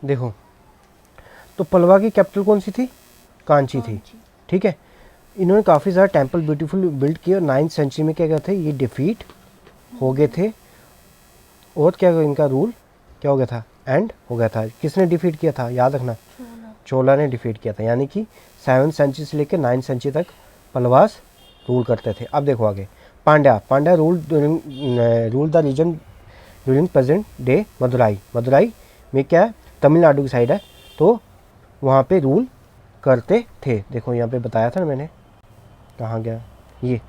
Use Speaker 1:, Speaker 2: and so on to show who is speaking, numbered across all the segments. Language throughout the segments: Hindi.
Speaker 1: देखो, तो पलवा की कैपिटल कौन सी थी? कांची थी, ठीक है। इन्होंने काफ़ी ज़्यादा टेम्पल ब्यूटीफुल बिल्ड किए और 9th सेंचुरी में क्या कहते थे, ये डिफीट हो गए थे। और क्या इनका रूल क्या हो गया था, एंड हो गया था। किसने डिफीट किया था, याद रखना, चोला ने डिफीट किया था। यानी कि 7th सेंचुरी से लेकर 9th सेंचुरी तक पलवास रूल करते थे। अब देखो आगे, Pandya rule the reason during present day Madurai. Madurai में क्या है, तमिलनाडु की साइड है, तो वहाँ पे रूल करते थे। देखो यहाँ पे बताया था ना मैंने, कहाँ गया ये,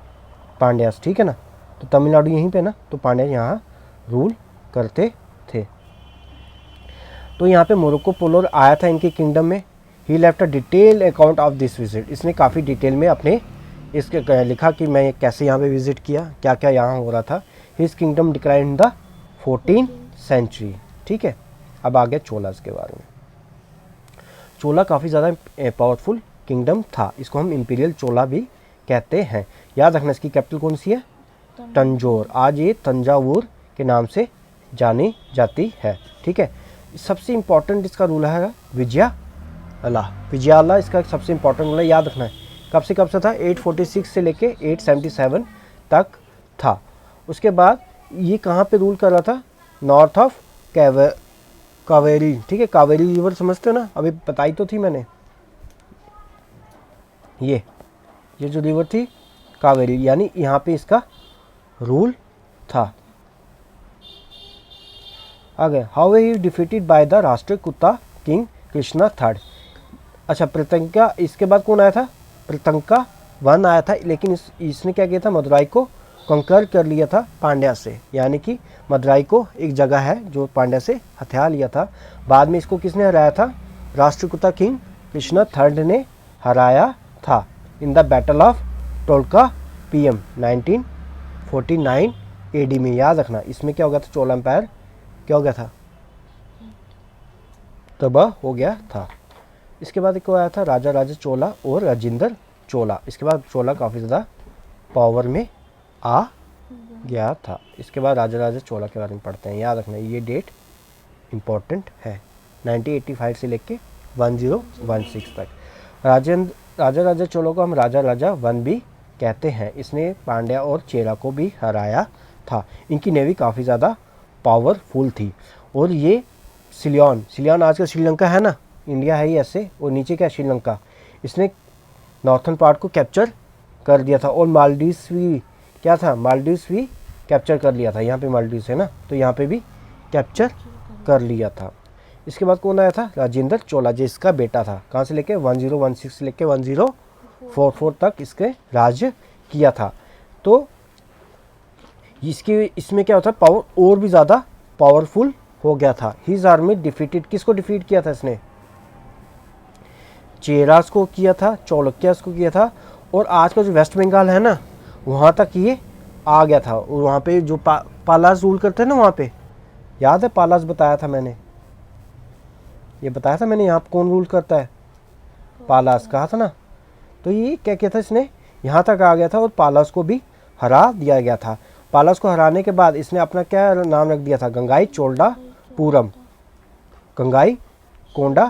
Speaker 1: पांड्यास, ठीक है ना। तो तमिलनाडु यहीं पे ना, तो पांड्या यहाँ रूल करते थे। तो यहाँ पे मोरक्को पोलो आया था इनके किंगडम में। He left a detail account of this visit. इसने काफ़ी डिटेल में अपने इसके लिखा कि मैं कैसे यहाँ पे विजिट किया, क्या क्या यहाँ हो रहा था। His kingdom decline in the 14th century, ठीक है। अब आ गया चोलास के बारे में। चोला काफ़ी ज़्यादा पावरफुल किंगडम था, इसको हम इंपीरियल चोला भी कहते हैं। याद रखना, इसकी कैपिटल कौन सी है, तंजौर। आज ये तंजावुर के नाम से जानी जाती है, ठीक है। सबसे इम्पॉर्टेंट इसका रूल है विजयाला। विजयाला इसका सबसे इम्पॉर्टेंट रूल है, याद रखना है। कब से था, 846 से लेके 877 तक था। उसके बाद ये कहाँ पे रूल कर रहा था, नॉर्थ ऑफ कावेरी, ठीक है। कावेरी रिवर समझते हो ना, अभी बताई तो थी मैंने। ये जो रिवर थी कावेरी, यानी यहाँ पे इसका रूल था। आगे, how he defeated by the Rashtrakuta king Krishna III। अच्छा, प्रतंका, इसके बाद कौन आया था, प्रतंका 1 आया था, लेकिन इसने क्या किया था, मदुराई को कंकर कर लिया था पांड्या से। यानी कि मदुराई को एक जगह है जो पांड्या से हथिया लिया था। बाद में इसको किसने हराया था, राष्ट्रकूटा किंग कृष्णा III ने हराया था in the battle of Tolka पीएम 1949 AD में। याद रखना, इसमें क्या हो गया था, चोला एम्पायर क्या हो गया था, तबाह हो गया था। इसके बाद एक आया था राजा चोला और राजेंद्र चोला। इसके बाद चोला काफ़ी ज़्यादा पावर में आ गया था। इसके बाद राजा चोला के बारे में पढ़ते हैं। याद रखना, ये डेट इम्पोर्टेंट है, 1985 से लेके 1016 तक। राजा चोला को हम राजा 1 भी कहते हैं। इसने पांड्या और चेरा को भी हराया था। इनकी नेवी काफ़ी ज़्यादा पावरफुल थी। और ये सिलियन आज का श्रीलंका है ना, इंडिया है ही ऐसे, और नीचे क्या श्रीलंका, इसने नॉर्थन पार्ट को कैप्चर कर दिया था। और मालदीव्स भी क्या था, मालदीव्स भी कैप्चर कर लिया था। यहाँ पे मालदीव्स है ना, तो यहाँ पे भी कैप्चर कर लिया था। इसके बाद कौन आया था, राजेंद्र चोला, जिसका बेटा था। कहाँ से लेके 1016 से लेके 1044 तक इसके राज्य किया था। तो इसमें क्या होता है, पावर और भी ज़्यादा पावरफुल हो गया था। हिज आर्मी डिफीटेड, किसको डिफीट किया था इसने, चेरास को किया था, चौलक्यास को किया था। और आज का जो वेस्ट बंगाल है ना, वहाँ तक ये आ गया था। और वहाँ पे जो पालास रूल करते हैं ना, वहाँ पे याद है, पालास बताया था मैंने, ये बताया था मैंने, यहाँ पे कौन रूल करता है, पालास कहा था ना। तो ये क्या किया था, इसने यहाँ तक आ गया था और पालास को भी हरा दिया गया था। पालास को हराने के बाद इसने अपना क्या नाम रख दिया था, गंगाई चोलडापुरम, गंगाई कोंडा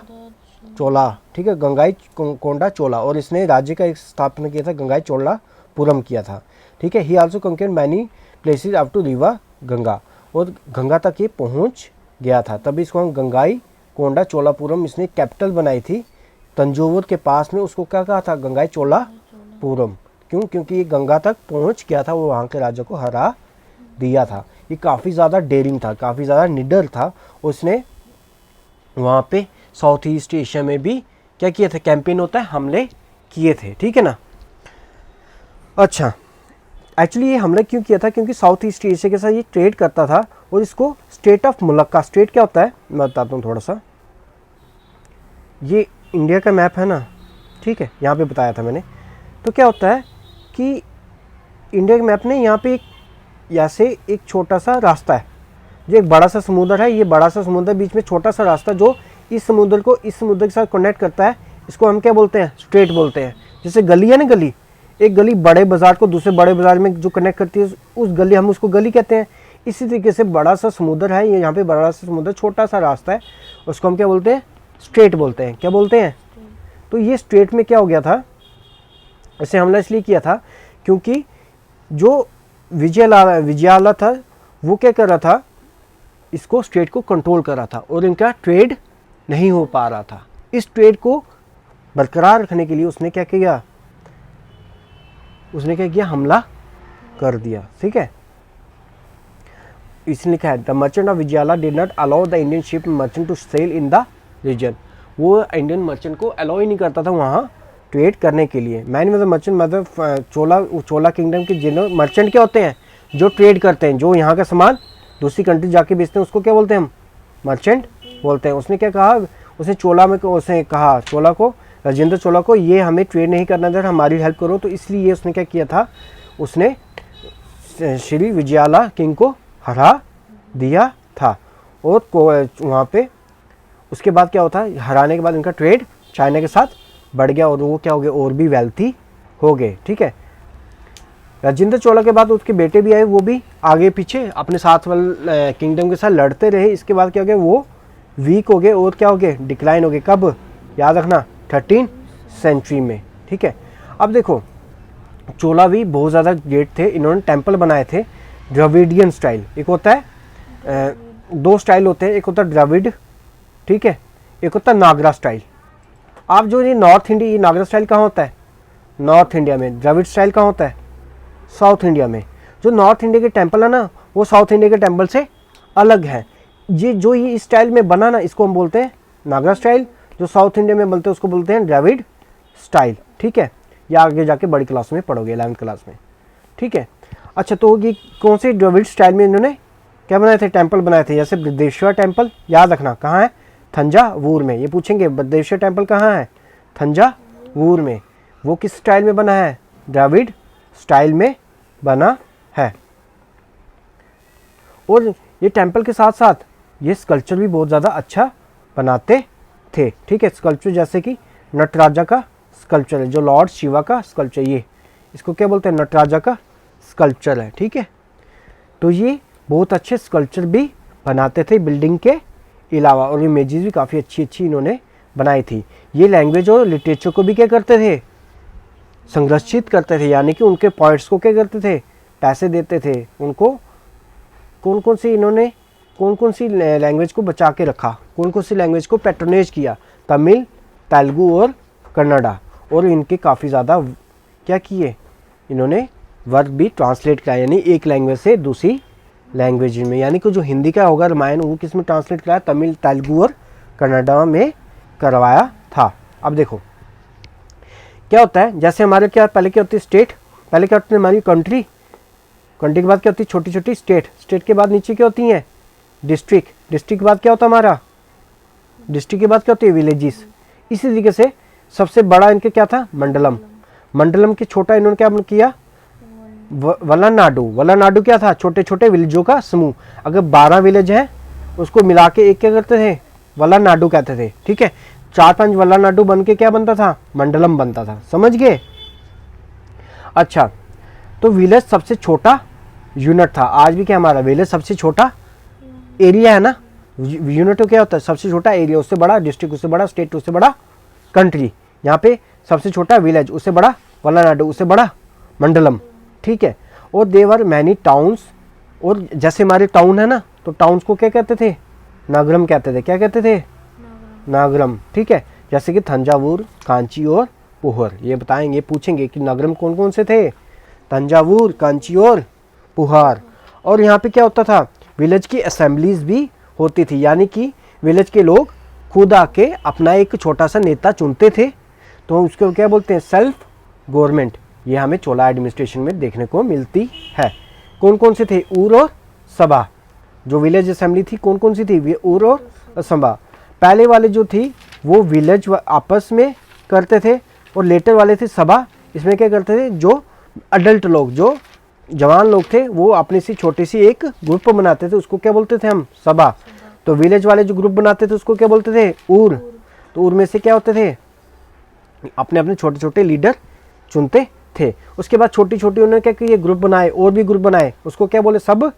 Speaker 1: चोला, ठीक है, गंगाई कोंडा चोला। और इसने राज्य का एक स्थापना किया था, गंगाई चोलडापुरम किया था, ठीक है। He also conquered many places up to river Ganga, और गंगा तक ये पहुंच गया था। तभी इसको हम गंगाई कोंडा चोलापुरम, इसने कैपिटल बनाई थी तंजौर के पास में, उसको क्या कहा था, गंगाई चोलापुरम। क्यों, क्योंकि ये गंगा तक पहुंच गया था, वो वहाँ के राज्य को हरा दिया था। ये काफ़ी ज़्यादा डेयरिंग था, काफ़ी ज़्यादा निडर था। उसने वहाँ पे साउथ ईस्ट एशिया में भी क्या किए थे, कैंपेन होता है, हमले किए थे, ठीक है ना। अच्छा, एक्चुअली ये हमला क्यों किया था, क्योंकि साउथ ईस्ट एशिया के साथ ये ट्रेड करता था। और इसको स्टेट ऑफ मुलक्का, स्टेट क्या होता है मैं बताता हूँ थोड़ा सा। ये इंडिया का मैप है ना, ठीक है, यहाँ पे बताया था मैंने। तो क्या होता है कि इंडिया के मैप में यहाँ पे ऐसे एक छोटा सा रास्ता है, जो एक बड़ा सा समुद्र है, ये बड़ा सा समुद्र, बीच में छोटा सा रास्ता जो इस समुद्र को इस समुद्र के साथ कनेक्ट करता है, इसको हम क्या बोलते हैं, स्ट्रेट बोलते हैं। जैसे गली है ना, गली, एक गली बड़े बाजार को दूसरे बड़े बाजार में जो कनेक्ट करती है, उस गली, हम उसको गली कहते हैं। इसी तरीके से बड़ा सा समुद्र है, ये यहाँ पे बड़ा सा समुद्र, छोटा सा रास्ता है, उसको हम क्या बोलते हैं, स्ट्रेट बोलते हैं। क्या बोलते हैं? तो ये स्ट्रेट में क्या हो गया था, इसे हमला इसलिए किया था क्योंकि जो विजयाला था वो क्या कर रहा था, इसको स्ट्रेट को कंट्रोल कर रहा था और इनका ट्रेड नहीं हो पा रहा था। इस ट्रेड को बरकरार रखने के लिए उसने क्या किया, हमला कर दिया। ठीक है, इसने लिखा है the merchant of Vijayala did not allow the Indian ship merchant to sail in the region. वो इंडियन मर्चेंट को अलाउ ही नहीं करता था वहाँ ट्रेड करने के लिए। मैनी ऑफ द मर्चेंट मतलब चोला किंगडम के जिन मर्चेंट क्या होते हैं, जो ट्रेड करते हैं, जो यहाँ का सामान दूसरी कंट्री जाके बेचते हैं, उसको क्या बोलते हैं हम, मर्चेंट बोलते हैं। उसने क्या कहा, उसने चोला को, राजेंद्र चोला को, ये हमें ट्रेड नहीं करना था, हमारी हेल्प करो। तो इसलिए उसने क्या किया था, उसने श्री विजयाला किंग को हरा दिया था। और वहाँ पे उसके बाद क्या होता है, हराने के बाद इनका ट्रेड चाइना के साथ बढ़ गया और वो क्या हो गए, और भी वेल्थी हो गए। ठीक है, राजेंद्र चोला के बाद उसके बेटे भी आए, वो भी आगे पीछे अपने साथ वाले किंगडम के साथ लड़ते रहे। इसके बाद क्या हो गया, वो वीक हो गए और क्या हो गए, डिक्लाइन हो गए। कब, याद रखना, 13th सेंचुरी में। ठीक है, अब देखो चोला भी बहुत ज़्यादा ग्रेट थे, इन्होंने टेम्पल बनाए थे द्रविडियन स्टाइल। एक होता है, दो स्टाइल होते हैं, एक होता है द्रविड, ठीक है, एक होता है नागरा स्टाइल। आप जो ये नॉर्थ इंडिया, ये नागरा स्टाइल कहाँ होता है, नॉर्थ इंडिया में। द्रविड स्टाइल कहाँ होता है, साउथ इंडिया में। जो नॉर्थ इंडिया के टेम्पल है ना, वो साउथ इंडिया के टेम्पल से अलग है। ये इस स्टाइल में बना ना, इसको हम बोलते हैं नागरा स्टाइल। जो साउथ इंडिया में बनते हैं उसको बोलते हैं द्रविड स्टाइल। ठीक है, या आगे जाके बड़ी क्लास में पढ़ोगे, 11th क्लास में। ठीक है, अच्छा, तो ये कौन से द्रविड स्टाइल में इन्होंने क्या बनाए थे, टेम्पल बनाए थे। जैसे बृहदेश्वर टेम्पल, याद रखना कहाँ है, थंजावुर में। ये पूछेंगे बृहदेश्वर टेम्पल कहाँ है, थंजावुर में। वो किस स्टाइल में बना है, द्रविड स्टाइल में बना है। और ये टेम्पल के साथ साथ ये स्कल्पचर भी बहुत ज़्यादा अच्छा बनाते थे। ठीक है, स्कल्पचर जैसे कि नटराजा का स्कल्पचर है, जो लॉर्ड शिवा का स्कल्पचर, ये इसको क्या बोलते हैं, नटराजा का स्कल्पचर है। ठीक है, तो ये बहुत अच्छे स्कल्पचर भी बनाते थे बिल्डिंग के अलावा, और इमेजेस भी काफ़ी अच्छी अच्छी इन्होंने बनाई थी। ये लैंग्वेज और लिटरेचर को भी क्या करते थे, संरक्षित करते थे, यानी कि उनके पॉइंट्स को क्या करते थे, पैसे देते थे उनको। कौन कौन सी लैंग्वेज को बचा के रखा, कौन कौन सी लैंग्वेज को पैट्रोनेज किया, तमिल, तेलुगु और कन्नड़ा। और इनके काफ़ी ज़्यादा क्या किए, इन्होंने वर्क भी ट्रांसलेट किया, यानी एक लैंग्वेज से दूसरी लैंग्वेज में। यानी कि जो हिंदी का होगा रामायण, वो किस में ट्रांसलेट कराया, तमिल, तेलुगु और कन्नड़ा में करवाया था। अब देखो क्या होता है, जैसे हमारे क्या पहले क्या होती है, स्टेट, पहले क्या होती है हमारी कंट्री, कंट्री के बाद क्या होती है छोटी छोटी स्टेट, स्टेट के बाद नीचे क्या होती हैं, डिस्ट्रिक्ट, डिस्ट्रिक्ट के बाद क्या होता है हमारा, डिस्ट्रिक्ट के बाद क्या होती है, विलेजेस। इसी तरीके से सबसे बड़ा इनके क्या था, मंडलम, मंडलम के छोटा इन्होंने क्या किया, वलानाडु, वलानाडु क्या था, छोटे छोटे विलेजों का समूह। अगर 12 विलेज हैं उसको मिला के एक क्या करते थे, वलानाडु कहते थे। ठीक है, 4-5 वलानाडु बन के क्या बनता था, मंडलम बनता था। समझ गए। अच्छा, तो विलेज सबसे छोटा यूनिट था। आज भी क्या हमारा विलेज सबसे छोटा एरिया है ना, यूनिट तो क्या होता है, सबसे छोटा एरिया, उससे बड़ा डिस्ट्रिक्ट, उससे बड़ा स्टेट, उससे बड़ा कंट्री। यहाँ पे सबसे छोटा विलेज, उससे बड़ा वलानाडु, उससे बड़ा मंडलम। ठीक है, और देवर मैनी टाउन्स, और जैसे हमारे टाउन है ना, तो टाउन्स को क्या कहते थे, नगरम कहते थे। क्या कहते थे, नगरम। ठीक है, जैसे कि तंजावुर, कांची और पुहर। ये बताएंगे, पूछेंगे कि नगरम कौन कौन से थे, तंजावुर, कांची और पुहार। और यहाँ पे क्या होता था, विलेज की असेंबलीज भी होती थी, यानी कि विलेज के लोग खुद आके अपना एक छोटा सा नेता चुनते थे। तो उसको क्या बोलते हैं, सेल्फ गवर्नमेंट। ये हमें चोला एडमिनिस्ट्रेशन में देखने को मिलती है। कौन कौन से थे, ऊर और सभा। जो विलेज असेंबली थी कौन कौन सी थी, वे ऊर और सभा। पहले वाले जो थी वो विलेज आपस में करते थे, और लेटर वाले थे सभा। इसमें क्या करते थे, जो अडल्ट लोग, जो जवान लोग थे, वो अपनी सी छोटी सी एक ग्रुप बनाते थे, उसको क्या बोलते थे हम, सभा। तो विलेज वाले जो ग्रुप बनाते थे उसको क्या बोलते थे, ऊर। तो ऊर में से क्या होते थे, अपने अपने छोटे छोटे लीडर चुनते थे। उसके बाद छोटी छोटी उन्होंने क्या किया, ग्रुप बनाए, और भी ग्रुप बनाए, उसको क्या बोले, सब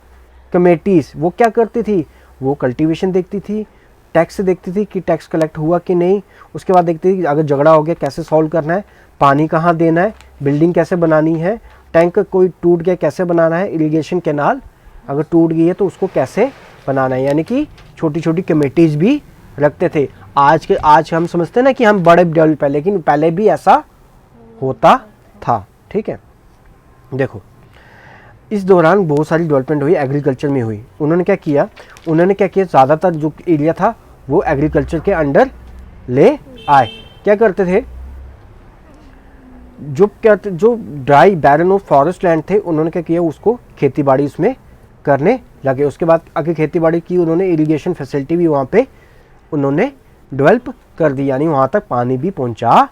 Speaker 1: कमेटीज वो क्या करती थी, वो कल्टीवेशन देखती थी, टैक्स देखती थी कि टैक्स कलेक्ट हुआ कि नहीं, उसके बाद देखती थी कि अगर झगड़ा हो गया कैसे सॉल्व करना है, पानी कहाँ देना है, बिल्डिंग कैसे बनानी है, टैंक कोई टूट गया कैसे बनाना है, इरिगेशन कैनाल अगर टूट गई है तो उसको कैसे बनाना है, यानी कि छोटी छोटी कमेटीज भी रखते थे। आज हम समझते हैं ना कि हम बड़े डेवलप है, लेकिन पहले भी ऐसा होता था। ठीक है, देखो इस दौरान बहुत सारी डेवलपमेंट हुई, एग्रीकल्चर में हुई। उन्होंने क्या किया ज़्यादातर जो एरिया था वो एग्रीकल्चर के अंडर ले आए। क्या करते थे, जो ड्राई बैरन और फॉरेस्ट लैंड थे, उन्होंने क्या किया, उसको खेती बाड़ी उसमें करने लगे। उसके बाद आगे खेती बाड़ी की उन्होंने, इरिगेशन फैसिलिटी भी वहाँ पे उन्होंने डेवलप कर दी, यानी वहाँ तक पानी भी पहुँचा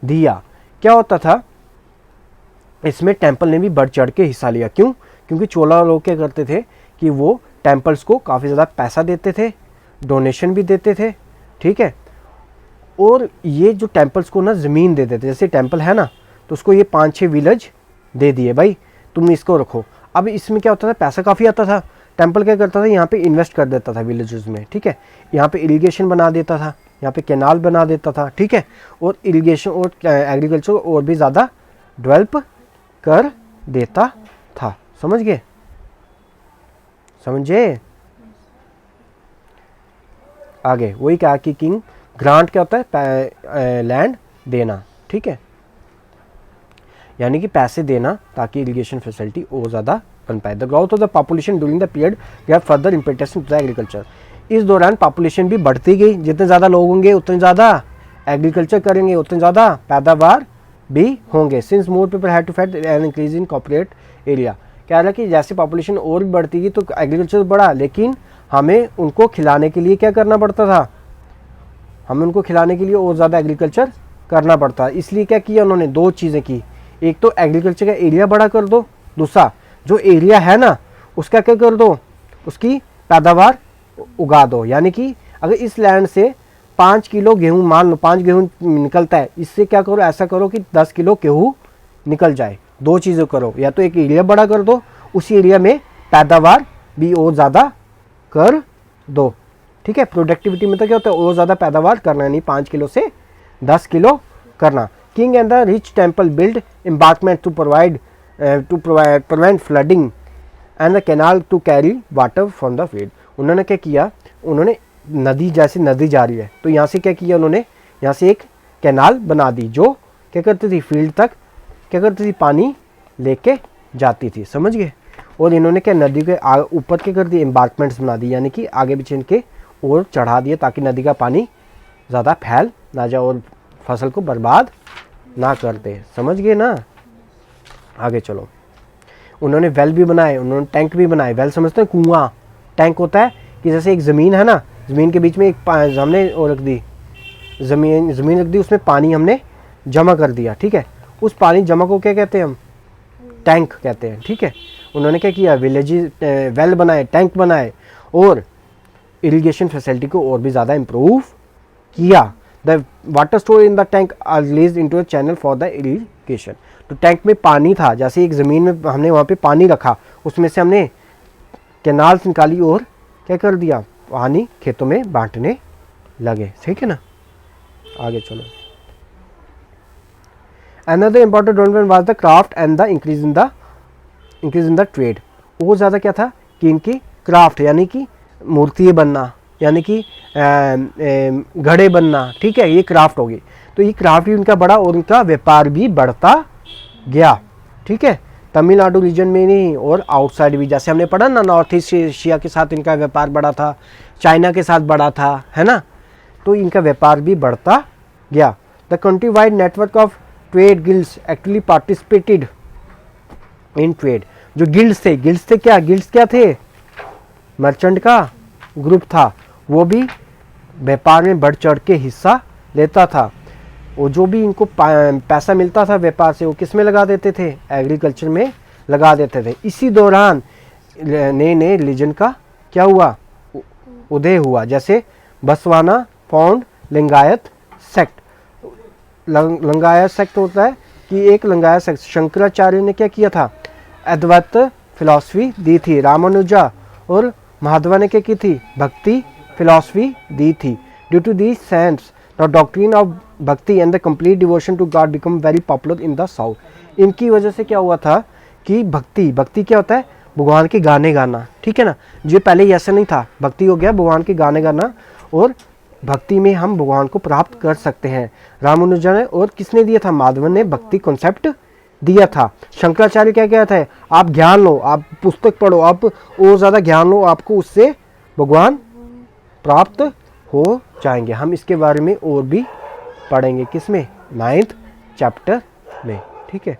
Speaker 1: दिया। क्या होता था, इसमें टेम्पल ने भी बढ़ चढ़ के हिस्सा लिया। क्यों? क्योंकि चोला लोग क्या करते थे कि वो टेम्पल्स को काफ़ी ज़्यादा पैसा देते थे, डोनेशन भी देते थे। ठीक है, और ये जो टेम्पल्स को ना ज़मीन दे देते, जैसे टेम्पल है ना तो उसको ये 5-6 विलेज दे दिए, भाई तुम इसको रखो। अब इसमें क्या होता था, पैसा काफ़ी आता था। टेम्पल क्या करता था, यहाँ पे इन्वेस्ट कर देता था विलेजेस में। ठीक है, यहाँ पे इरिगेशन बना देता था, यहाँ पे कैनाल बना देता था। ठीक है, और इरिगेशन और एग्रीकल्चर और भी ज़्यादा डेवलप कर देता था। समझ गए? समझे? आगे वही कहा कि किंग ग्रांट क्या होता है, लैंड देना। ठीक है, यानी कि पैसे देना ताकि इरिगेशन फैसिलिटी और ज़्यादा बन पाए। The growth of the population during the period gave further impetus to the agriculture. इस दौरान पॉपुलेशन भी बढ़ती गई, जितने ज़्यादा लोग होंगे उतने ज़्यादा एग्रीकल्चर करेंगे, उतने ज़्यादा पैदावार भी होंगे। Since more people had to fight an increase in corporate area. क्या रहा कि जैसे पॉपुलेशन और भी बढ़ती गई तो एग्रीकल्चर बढ़ा, लेकिन हमें उनको खिलाने के लिए क्या करना पड़ता था, हमें उनको खिलाने के लिए और ज़्यादा एग्रीकल्चर करना पड़ता। इसलिए क्या किया उन्होंने, 2 चीज़ें की। एक तो एग्रीकल्चर का एरिया बड़ा कर दो, दूसरा जो एरिया है ना उसका क्या कर दो, उसकी पैदावार उगा दो। यानी कि अगर इस लैंड से 5 किलो गेहूँ, मान लो 5 गेहूँ निकलता है, इससे क्या करो, ऐसा करो कि 10 किलो गेहूँ निकल जाए। 2 चीज़ें करो, या तो एक एरिया बड़ा कर दो, उसी एरिया में पैदावार भी और ज़्यादा कर दो। ठीक है, प्रोडक्टिविटी में तो क्या होता है, और ज़्यादा पैदावार करना, नहीं 5 किलो से 10 किलो करना। King and the rich temple build embankment to prevent flooding and the canal to carry water from the field. उन्होंने क्या किया, उन्होंने नदी, जैसे नदी जा रही है तो यहाँ से क्या किया उन्होंने, यहाँ से एक कैनाल बना दी जो क्या करती थी, फील्ड तक क्या करती थी, पानी लेके जाती थी। समझ गए? और इन्होंने क्या, नदी के ऊपर क्या कर दी, एम्बार्कमेंट्स बना दी, यानी कि आगे पीछे इनके और चढ़ा दिए ताकि नदी का पानी ज़्यादा फैल ना जाए और फसल को बर्बाद ना कर दे। समझ गए ना? आगे चलो, उन्होंने वेल भी बनाए, उन्होंने टैंक भी बनाए। वेल समझते हैं, कुआं। टैंक होता है कि जैसे एक ज़मीन है ना, ज़मीन के बीच में एक हमने और रख दी, ज़मीन रख दी, उसमें पानी हमने जमा कर दिया। ठीक है, उस पानी जमा को क्या कहते हैं हम, टैंक कहते हैं। ठीक है, उन्होंने क्या किया, विलेजेस वेल बनाए, टैंक बनाए और इरिगेशन फैसिलिटी को और भी ज़्यादा इम्प्रूव किया। The water store in the tank are release into a channel for the irrigation. तो टैंक में पानी था, जैसे एक ज़मीन में हमने वहाँ पे पानी रखा, उसमें से हमने कैनाल्स निकाली और क्या कर दिया, पानी खेतों में बांटने लगे। ठीक है ना? आगे चलो, another important development was the craft and the increase in the trade. वो ज़्यादा क्या था कि इनकी क्राफ्ट, यानी कि मूर्तियाँ बनना, यानी कि घड़े बनना। ठीक है, ये क्राफ्ट होगी, तो ये क्राफ्ट भी उनका बढ़ा और उनका व्यापार भी बढ़ता गया। ठीक है, तमिलनाडु रीजन में नहीं और आउटसाइड भी, जैसे हमने पढ़ा ना, नॉर्थ ईस्ट एशिया के साथ इनका व्यापार बढ़ा था, चाइना के साथ बढ़ा था, है ना, तो इनका व्यापार भी बढ़ता गया। The country wide network of trade guilds actually participated in trade. जो गिल्ड्स थे क्या थे, मर्चेंट का ग्रुप था, वो भी व्यापार में बढ़ चढ़ के हिस्सा लेता था। और जो भी इनको पैसा मिलता था व्यापार से, वो किस में लगा देते थे, एग्रीकल्चर में लगा देते थे। इसी दौरान नए नए रिलीजन का क्या हुआ, उदय हुआ, जैसे Basavanna found Lingayat sect. Lingayat sect होता है कि एक लिंगायत सेक्ट, शंकराचार्य ने क्या किया था, अद्वैत फिलॉसफी दी थी। रामानुजा और महादेवा ने क्या की थी, भक्ति फिलॉसफी दी थी। Due to the sense the doctrine of bhakti and the complete devotion to God become very popular in the south. इनकी वजह से क्या हुआ था कि भक्ति क्या होता है, भगवान के गाने गाना, ठीक है ना। जो पहले ऐसा नहीं था, भक्ति हो गया भगवान के गाने गाना, और भक्ति में हम भगवान को प्राप्त कर सकते हैं। रामानुजा ने और किसने दिया था, माधवन ने भक्ति कॉन्सेप्ट दिया था। शंकराचार्य क्या कहता है, आप ज्ञान लो, आप पुस्तक पढ़ो, आप और ज़्यादा ज्ञान लो, आपको उससे भगवान प्राप्त हो जाएंगे। हम इसके बारे में और भी पढ़ेंगे, किसमें, 9th चैप्टर में, ठीक है।